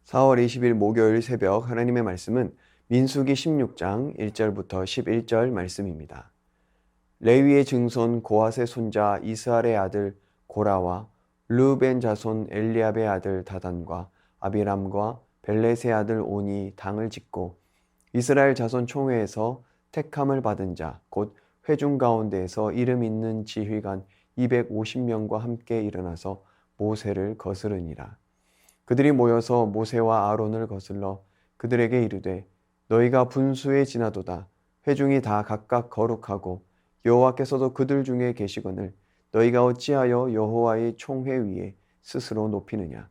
4월 20일 목요일 새벽 하나님의 말씀은 민수기 16장 1절부터 11절 말씀입니다. 레위의 증손 고핫의 손자 이스할의 아들 고라와 르벤 자손 엘리압의 아들 다단과 아비람과 벨렛의 아들 온이 당을 짓고 이스라엘 자손 총회에서 택함을 받은 자 곧 회중 가운데에서 이름 있는 지휘관 250명과 함께 일어나서 모세를 거스르니라. 그들이 모여서 모세와 아론을 거슬러 그들에게 이르되 너희가 분수에 지나도다. 회중이 다 각각 거룩하고 여호와께서도 그들 중에 계시거늘 너희가 어찌하여 여호와의 총회 위에 스스로 높이느냐.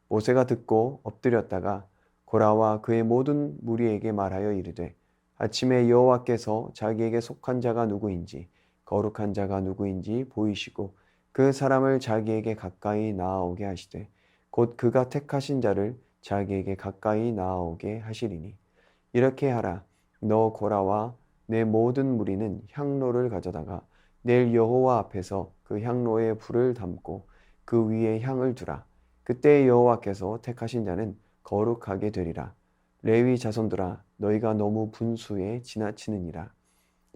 모세가 듣고 엎드렸다가 고라와 그의 모든 무리에게 말하여 이르되 아침에 여호와께서 자기에게 속한 자가 누구인지 거룩한 자가 누구인지 보이시고 그 사람을 자기에게 가까이 나아오게 하시되 곧 그가 택하신 자를 자기에게 가까이 나아오게 하시리니 이렇게 하라. 너 고라와 내 모든 무리는 향로를 가져다가 내일 여호와 앞에서 그 향로에 불을 담고 그 위에 향을 두라. 그때 여호와께서 택하신 자는 거룩하게 되리라. 레위 자손들아 너희가 너무 분수에 지나치느니라.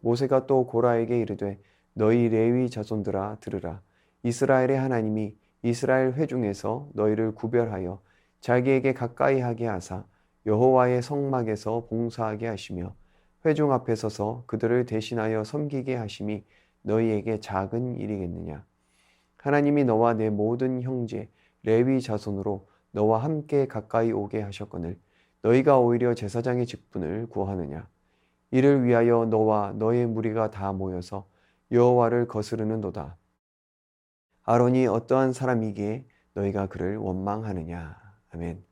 모세가 또 고라에게 이르되 너희 레위 자손들아 들으라. 이스라엘의 하나님이 이스라엘 회중에서 너희를 구별하여 자기에게 가까이 하게 하사 여호와의 성막에서 봉사하게 하시며 회중 앞에 서서 그들을 대신하여 섬기게 하심이 너희에게 작은 일이겠느냐. 하나님이 너와 내 모든 형제 레위 자손으로 너와 함께 가까이 오게 하셨거늘 너희가 오히려 제사장의 직분을 구하느냐. 이를 위하여 너와 너의 무리가 다 모여서 여호와를 거스르는도다. 아론이 어떠한 사람이기에 너희가 그를 원망하느냐. 아멘.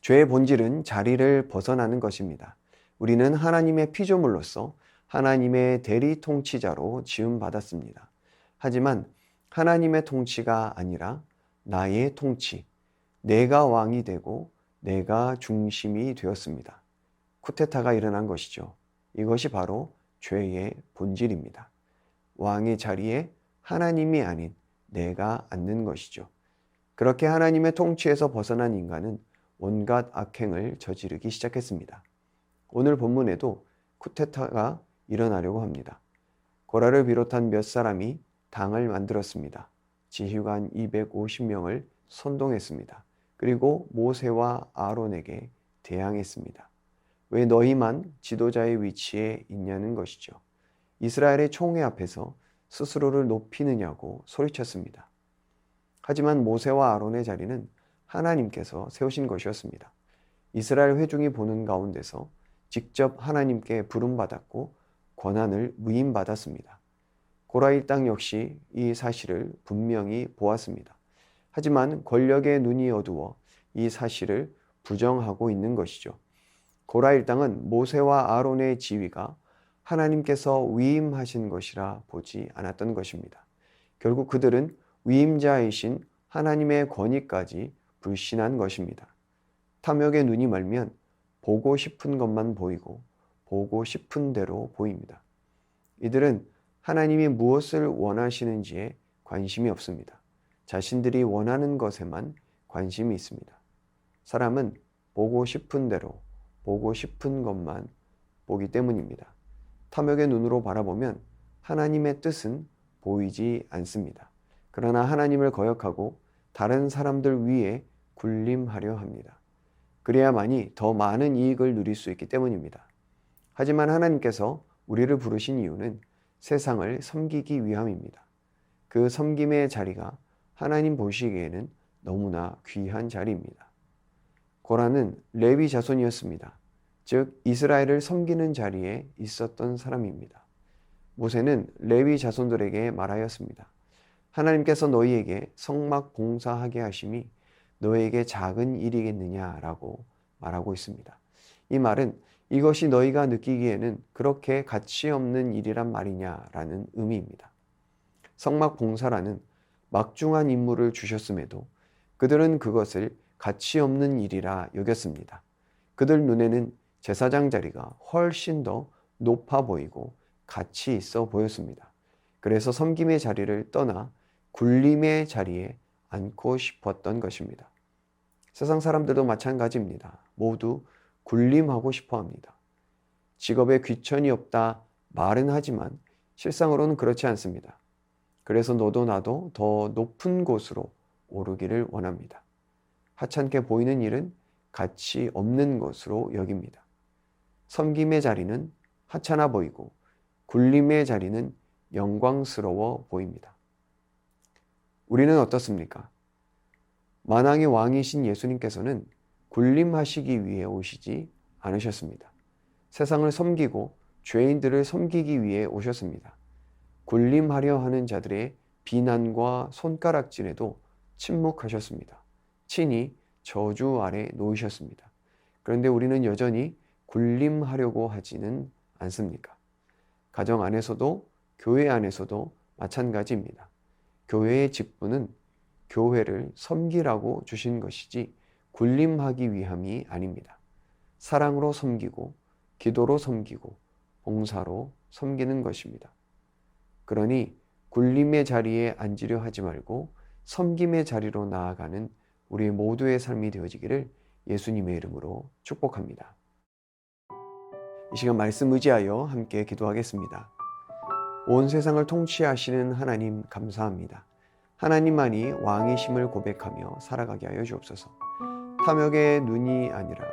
죄의 본질은 자리를 벗어나는 것입니다. 우리는 하나님의 피조물로서 하나님의 대리 통치자로 지음받았습니다. 하지만 하나님의 통치가 아니라 나의 통치, 내가 왕이 되고 내가 중심이 되었습니다. 쿠데타가 일어난 것이죠. 이것이 바로 죄의 본질입니다. 왕의 자리에 하나님이 아닌 내가 앉는 것이죠. 그렇게 하나님의 통치에서 벗어난 인간은 온갖 악행을 저지르기 시작했습니다. 오늘 본문에도 쿠데타가 일어나려고 합니다. 고라를 비롯한 몇 사람이 당을 만들었습니다. 지휘관 250명을 선동했습니다. 그리고 모세와 아론에게 대항했습니다. 왜 너희만 지도자의 위치에 있냐는 것이죠. 이스라엘의 총회 앞에서 스스로를 높이느냐고 소리쳤습니다. 하지만 모세와 아론의 자리는 하나님께서 세우신 것이었습니다. 이스라엘 회중이 보는 가운데서 직접 하나님께 부름받았고 권한을 위임받았습니다. 고라 일당 역시 이 사실을 분명히 보았습니다. 하지만 권력의 눈이 어두워 이 사실을 부정하고 있는 것이죠. 고라 일당은 모세와 아론의 지위가 하나님께서 위임하신 것이라 보지 않았던 것입니다. 결국 그들은 위임자이신 하나님의 권위까지 불신한 것입니다. 탐욕의 눈이 멀면 보고 싶은 것만 보이고 보고 싶은 대로 보입니다. 이들은 하나님이 무엇을 원하시는지에 관심이 없습니다. 자신들이 원하는 것에만 관심이 있습니다. 사람은 보고 싶은 대로 보고 싶은 것만 보기 때문입니다. 탐욕의 눈으로 바라보면 하나님의 뜻은 보이지 않습니다. 그러나 하나님을 거역하고 다른 사람들 위에 군림하려 합니다. 그래야만이 더 많은 이익을 누릴 수 있기 때문입니다. 하지만 하나님께서 우리를 부르신 이유는 세상을 섬기기 위함입니다. 그 섬김의 자리가 하나님 보시기에는 너무나 귀한 자리입니다. 고라는 레위 자손이었습니다. 즉 이스라엘을 섬기는 자리에 있었던 사람입니다. 모세는 레위 자손들에게 말하였습니다. 하나님께서 너희에게 성막 봉사하게 하심이 너희에게 작은 일이겠느냐라고 말하고 있습니다. 이 말은 이것이 너희가 느끼기에는 그렇게 가치 없는 일이란 말이냐라는 의미입니다. 성막 봉사라는 막중한 임무를 주셨음에도 그들은 그것을 가치 없는 일이라 여겼습니다. 그들 눈에는 제사장 자리가 훨씬 더 높아 보이고 가치 있어 보였습니다. 그래서 섬김의 자리를 떠나 굴림의 자리에 앉고 싶었던 것입니다. 세상 사람들도 마찬가지입니다. 모두 군림하고 싶어 합니다. 직업에 귀천이 없다 말은 하지만 실상으로는 그렇지 않습니다. 그래서 너도 나도 더 높은 곳으로 오르기를 원합니다. 하찮게 보이는 일은 가치 없는 것으로 여깁니다. 섬김의 자리는 하찮아 보이고 군림의 자리는 영광스러워 보입니다. 우리는 어떻습니까? 만왕의 왕이신 예수님께서는 군림하시기 위해 오시지 않으셨습니다. 세상을 섬기고 죄인들을 섬기기 위해 오셨습니다. 군림하려 하는 자들의 비난과 손가락질에도 침묵하셨습니다. 친히 저주 아래 놓이셨습니다. 그런데 우리는 여전히 군림하려고 하지는 않습니까? 가정 안에서도 교회 안에서도 마찬가지입니다. 교회의 직분은 교회를 섬기라고 주신 것이지 군림하기 위함이 아닙니다. 사랑으로 섬기고 기도로 섬기고 봉사로 섬기는 것입니다. 그러니 군림의 자리에 앉으려 하지 말고 섬김의 자리로 나아가는 우리 모두의 삶이 되어지기를 예수님의 이름으로 축복합니다. 이 시간 말씀 의지하여 함께 기도하겠습니다. 온 세상을 통치하시는 하나님 감사합니다. 하나님만이 왕이심을 고백하며 살아가게 하여 주옵소서. 탐욕의 눈이 아니라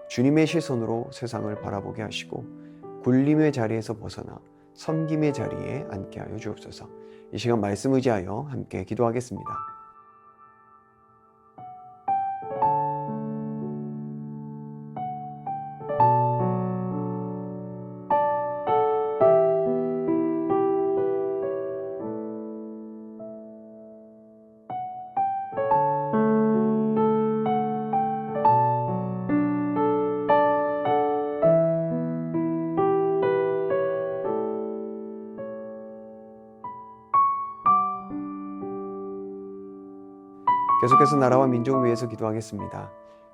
주님의 시선으로 세상을 바라보게 하시고 군림의 자리에서 벗어나 섬김의 자리에 앉게 하여 주옵소서. 이 시간 말씀 의지하여 함께 기도하겠습니다. 계속해서 나라와 민족을 위해서 기도하겠습니다.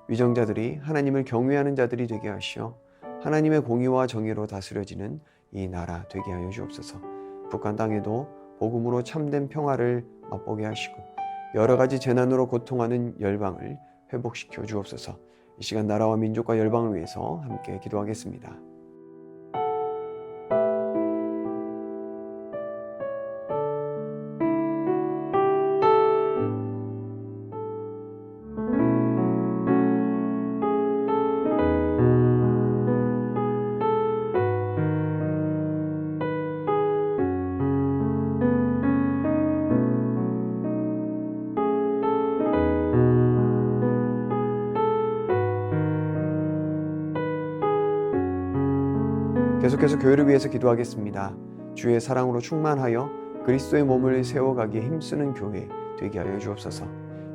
위정자들이 하나님을 경외하는 자들이 되게 하시어 하나님의 공의와 정의로 다스려지는 이 나라 되게 하여 주옵소서. 북한 땅에도 복음으로 참된 평화를 맛보게 하시고 여러 가지 재난으로 고통하는 열방을 회복시켜 주옵소서. 이 시간 나라와 민족과 열방을 위해서 함께 기도하겠습니다. 계속해서 교회를 위해서 기도하겠습니다. 주의 사랑으로 충만하여 그리스도의 몸을 세워가기에 힘쓰는 교회 되게 하여 주옵소서.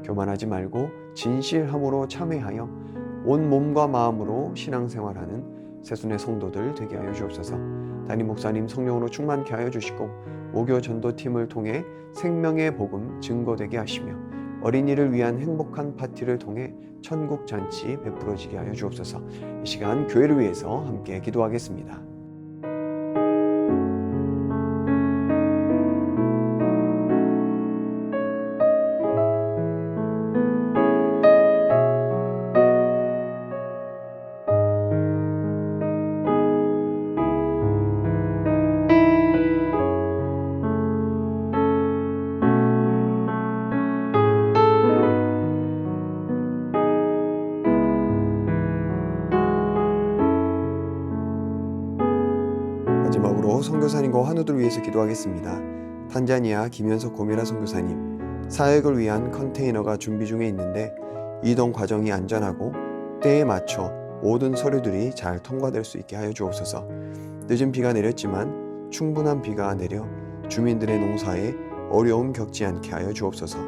교만하지 말고 진실함으로 참회하여 온 몸과 마음으로 신앙생활하는 새순의 성도들 되게 하여 주옵소서. 담임 목사님 성령으로 충만케 하여 주시고 모교 전도팀을 통해 생명의 복음 증거되게 하시며 어린이를 위한 행복한 파티를 통해 천국 잔치 베풀어지게 하여 주옵소서. 이 시간 교회를 위해서 함께 기도하겠습니다. 마지막으로 선교사님과 환우들 위해서 기도하겠습니다. 탄자니아 김현석 고미라 선교사님, 사역을 위한 컨테이너가 준비 중에 있는데 이동 과정이 안전하고 때에 맞춰 모든 서류들이 잘 통과될 수 있게 하여 주옵소서. 늦은 비가 내렸지만 충분한 비가 내려 주민들의 농사에 어려움 겪지 않게 하여 주옵소서.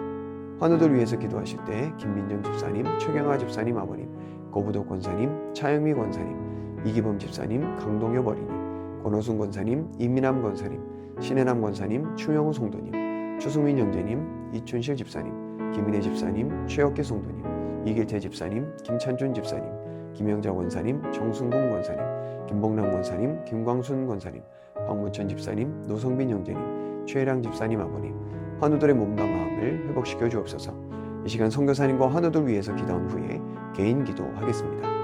환우들 위해서 기도하실 때 김민정 집사님, 최경아 집사님 아버님, 고부도 권사님, 차영미 권사님, 이기범 집사님, 강동엽 어린이, 권호순 권사님, 이민남 권사님, 신혜남 권사님, 추명호 성도님, 추승민 형제님, 이춘실 집사님, 김인혜 집사님, 최혁기 성도님, 이길태 집사님, 김찬준 집사님, 김영자 권사님, 정순봉 권사님, 김봉남 권사님, 김광순 권사님, 박문천 집사님, 노성빈 형제님, 최혜랑 집사님 아버님, 환우들의 몸과 마음을 회복시켜 주옵소서. 이 이 시간 선교사님과 환우들 위해서 기도한 후에 개인 기도하겠습니다.